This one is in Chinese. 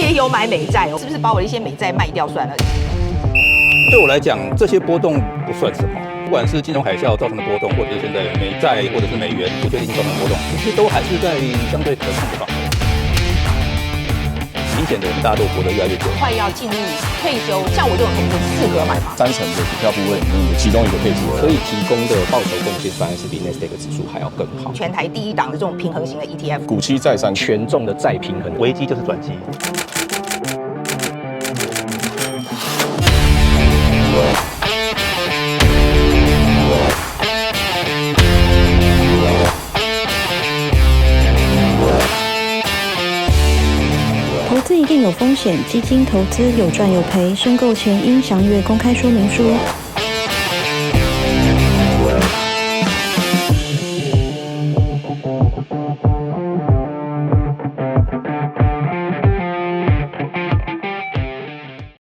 也有买美债哦，是不是把我的一些美债卖掉算了？对我来讲，这些波动不算什么。不管是金融海啸造成的波动，或者是现在美债或者是美元不确定性造成的波动，这些都还是在相对可控的范围。明显的，我们大家都活得越来越久，快要进入退休，像我这种同学适合买房。30%的股票部位里面的其中一个配置可以提供的报酬贡献反而是比 Nasdaq 指数还要更好。全台第一档的这种平衡型的 ETF， 股息债三权重的再平衡，危机就是转机。投资一定有风险，基金投资有赚有赔，申购前应详阅公开说明书。